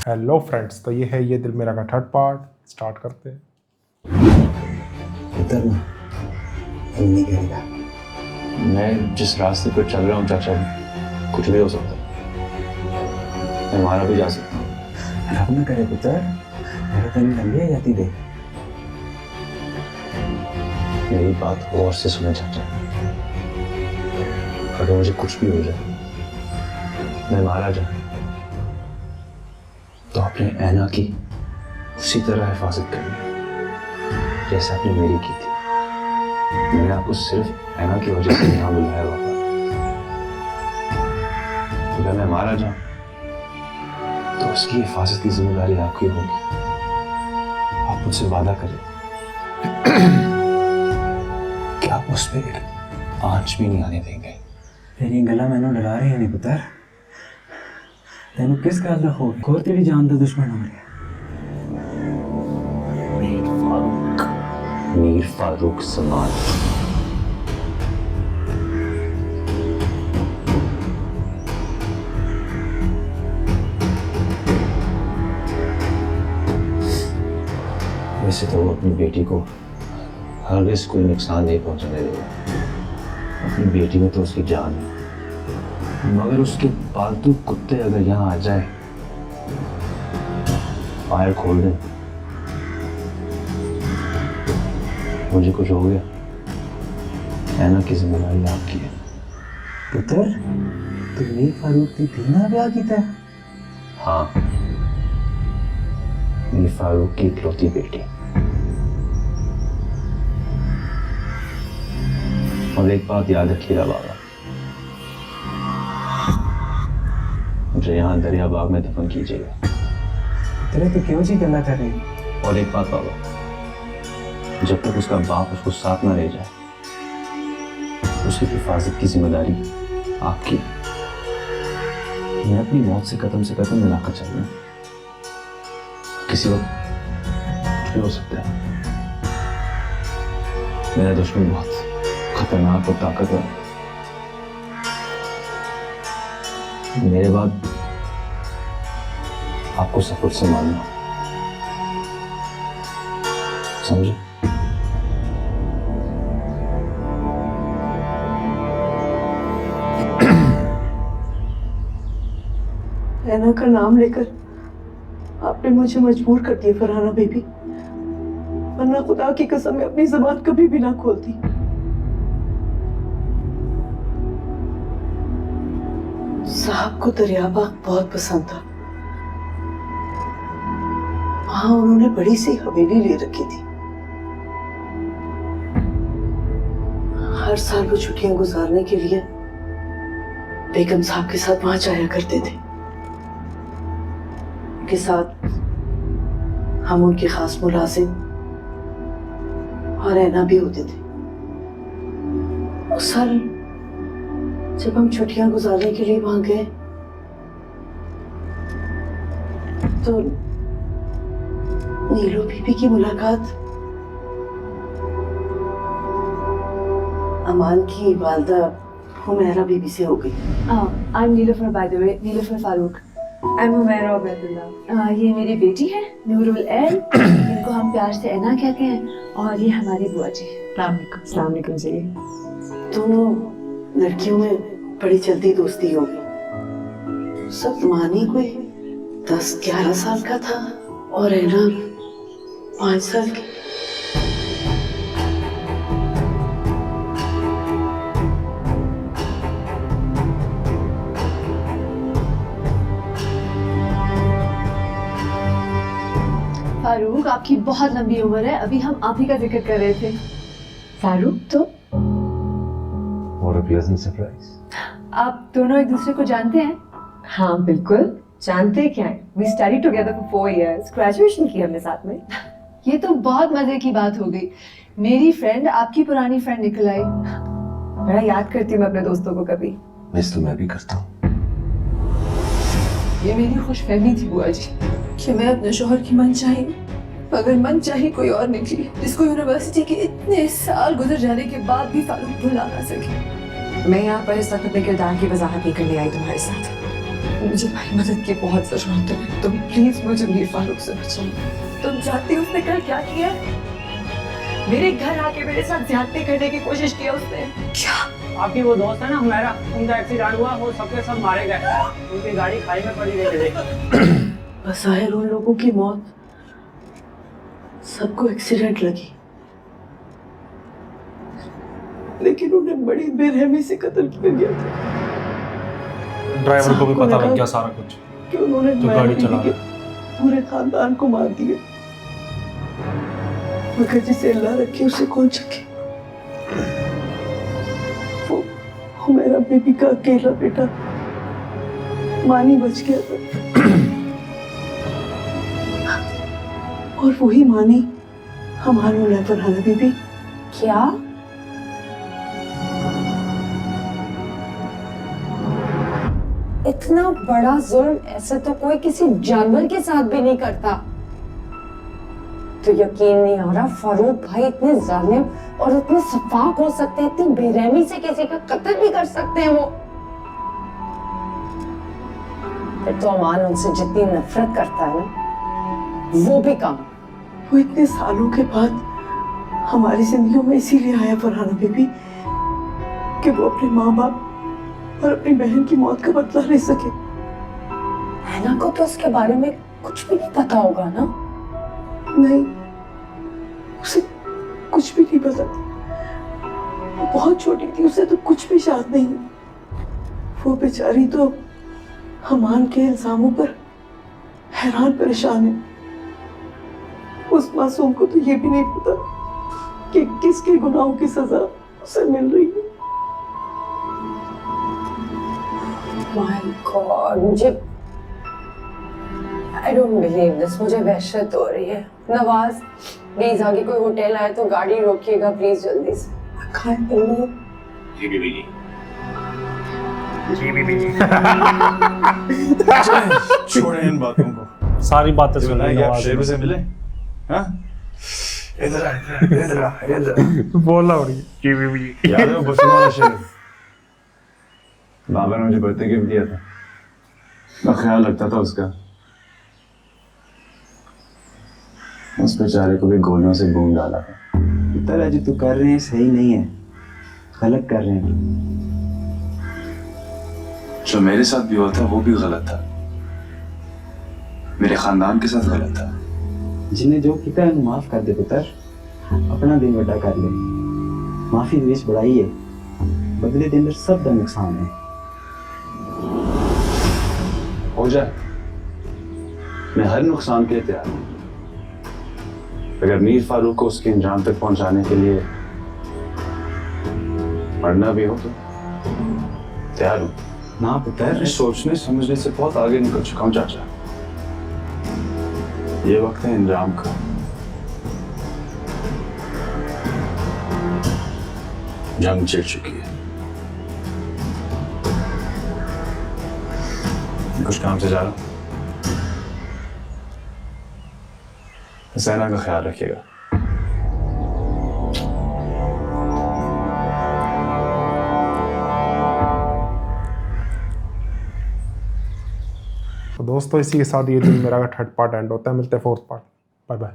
Hello friends, तो ये है ये दिल मेरा का थर्ड पार्ट। स्टार्ट करते हैं। उतर ना, नहीं करेगा। मैं जिस रास्ते पर चल रहा हूँ चाचा, कुछ भी हो सकता है। मैं मारा भी जा सकता हूँ। रब ना करे पुत्र, मेरे तो नहीं लंबी जाती दे। मेरी बात गौर से सुने चाचा। अगर मुझे कुछ भी हो जाए, मैं मारा जाऊं, तो अपने ऐना की उसी तरह हिफाजत करनी जैसे आपने मेरी की थी। मैंने आपको सिर्फ ऐना की वजह से यहाँ बुलाया बाबा। अगर मैं मारा जाऊं, तो उसकी हिफाजत की जिम्मेदारी आपकी होगी। आप मुझसे वादा करें कि आप उस पर आंच भी नहीं आने देंगे। तेरी गला मैंने डरा रही है नहीं पुत्र। तेनू किस गल दा खौफ? कोई तेरी जान दा दुश्मन हो रहा है। मीर फारूक समान। वैसे तो वो अपनी बेटी को हरगिज़ कोई नुकसान नहीं पहुंचाने देगा। अपनी बेटी में तो उसकी जान है, मगर उसके पालतू कुत्ते अगर यहाँ आ जाए, फायर खोल दें, मुझे कुछ हो गया, ऐना की जिम्मेदारी आपकी है। पुत्र, तू मीर फारूक की धीना ब्याह कीता है? हाँ, मीर फारूक की इकलौती बेटी। और एक बात याद रखिएगा बाबा, मुझे यहाँ दरिया बाग में दफन कीजिएगा। तेरे तो क्यों जी गल्ला कर रही? और एक बात बाबा, जब तक उसका बाप उसको साथ ना ले जाए, उसकी हिफाजत की जिम्मेदारी आपकी। मैं अपनी मौत से कदम मिलाकर चल रहा हूं। किसी वक्त कुछ भी हो सकता है। मेरा दुश्मन बहुत खतरनाक और ताकतवर है। मेरे बाद आपको सफर से मानना, समझे? ऐना का नाम लेकर आपने मुझे मजबूर कर दिया फरहाना बेबी, वरना खुदा की कसम मैं अपनी ज़बान कभी भी ना खोलती। साहब को दरियाबाग बहुत पसंद था। वहां उन्होंने बड़ी सी हवेली ले रखी थी। हर साल वो छुट्टियां गुजारने के लिए बेगम साहब के साथ वहां जाया करते थे। के साथ हम उनके खास मुलाजिम और ऐना भी होते थे। उस साल जब हम छुट्टियां गुजारने के लिए वहां गए, तो नीलू बीबी की मुलाकात अमान की वालदा हुमैरा बीबी से हो गई। I'm Nilofer, by the way, Nilofer Farooq. I'm Humaira Ubaidullah. ये मेरी बेटी है नूरुल ऐन, इनको हम प्यार से ऐना कहते हैं, और ये हमारी बुआ जी। अस्सलाम वालेकुम जी। दोनों लड़कियों में बड़ी जल्दी दोस्ती हो गई। सब मानी कोई 10-11 साल का था और ऐना 5 साल की। फारूक, आपकी बहुत लंबी उम्र है, अभी हम आप ही का जिक्र कर रहे थे। फारूक, तो What a pleasant surprise. आप दोनों एक दूसरे को जानते हैं? हाँ बिल्कुल, जानते क्या है। We studied together for 4 years. Graduation की हमने साथ में। ये तो बहुत मजे की बात हो गई। मेरी फ्रेंड आपकी पुरानी फ्रेंड निकल आई। बड़ा याद करती हूँ मैं अपने दोस्तों को कभी। मिस तो मैं भी करता हूँ। ये मेरी खुशफहमी थी बुआ जी कि मैं अपने शोहर की मनचाही, मगर मनचाही कोई और निकली, जिसको यूनिवर्सिटी के इतने साल गुजर जाने के बाद भी फारूक भुला ना सके। मैं यहाँ पर इस वक्त अपने किरदार की वजाहत नहीं करने आई तुम्हारे साथ। मुझे तुम्हारी मदद की बहुत जरूरत है। तुम प्लीज मुझे मीर फारूक से बचाओ। तुम जानती हो उसने कल क्या किया? मेरे घर आके मेरे साथ ज्यादती करने की कोशिश की उसने। क्या? आपकी वो दोस्त है ना हुमैरा, उनका एक्सीडेंट हुआ, वो सबके सब मारे गए, उनकी गाड़ी खाई में पड़ी गई। बज़ाहिर उन लोगों की मौत सबको एक्सीडेंट लगी, लेकिन उन्हें बड़ी बेरहमी से कत्ल किया गया था। ड्राइवर को भी सबको पता लगा लग गया सारा कुछ कि उन्होंने जो गाड़ी बीवी चला के पूरे खानदान को मार दिया, मगर जिसे अल्लाह रखे उसे कौन सके। वो मेरा बेबी का अकेला बेटा मानी बच गया था, और वही मानी हमारी फरहाना बीबी। क्या? इतना बड़ा जुल्म ऐसा तो कोई किसी जानवर के साथ भी नहीं करता। तो यकीन नहीं आ रहा फारूक भाई इतने जालिम और इतने सफाक हो सकते हैं, इतनी बेरहमी से किसी का कत्ल भी कर सकते हैं वो। फिर तो अमान उनसे जितनी नफरत करता है ना, वो भी कम। वो इतने सालों के बाद हमारी जिंदगियों में इसीलिए आया फरहाना बीबी कि वो अपने माँ बाप और अपनी बहन की मौत का बदला ले सके। हैना को तो उसके बारे में कुछ भी नहीं पता होगा ना? नहीं, उसे कुछ भी नहीं पता। वो बहुत छोटी थी, उसे तो कुछ भी याद नहीं। वो बेचारी तो हमान के इल्जामों पर हैरान परेशान है। उस मासूम को तो ये भी नहीं पता कि किसके गुनाहों की सजा उसे मिल रही है। My God, मुझे I don't believe this, मुझे वहशत हो रही है। नवाज प्लीज आगे कोई होटल आए तो गाड़ी रोकिएगा प्लीज जल्दी से। I can't believe। जी बीबी जी। छोड़े इन बातों को। सारी बातें सुन सुना ली कि आप नवाज शेरू ने। से मिले? हाँ? इधर आ, इधर आ, इधर आ। बोला उड़ी जी बीबी। याद है वो बसने वाला शेरू? बाबा ने मुझे बर्थडे गिफ्ट दिया था। मैं ख्याल रखता था उसका। उस बेचारे को भी गोलियों से गूंद डाला था। तरह जो तू कर रहे हैं सही नहीं है, गलत कर रहे हैं। जो मेरे साथ भी हुआ था वो भी गलत था, मेरे खानदान के साथ गलत था। जिन्हें जो किया है माफ कर दे पुत्र, अपना दिन बड़ा कर ले। माफी देश बड़ाई है, बदले के अंदर सब का नुकसान है। हो जाए, मैं हर नुकसान के लिए तैयार हूं। अगर मीर फारूक को उसके अंजाम तक पहुंचाने के लिए मरना भी हो तो तैयार हूं। ना पुत्र, मैं सोचने समझने से बहुत आगे निकल चुका हूं चाचा। ये वक्त है इंजाम का। जंग छिड़ चुकी है, कुछ काम से जा रहा हूं। सेना का ख्याल रखिएगा। तो दोस्तों इसी के साथ ये दिल मेरा का थर्ड पार्ट एंड होता है। मिलते हैं फोर्थ पार्ट। Bye bye.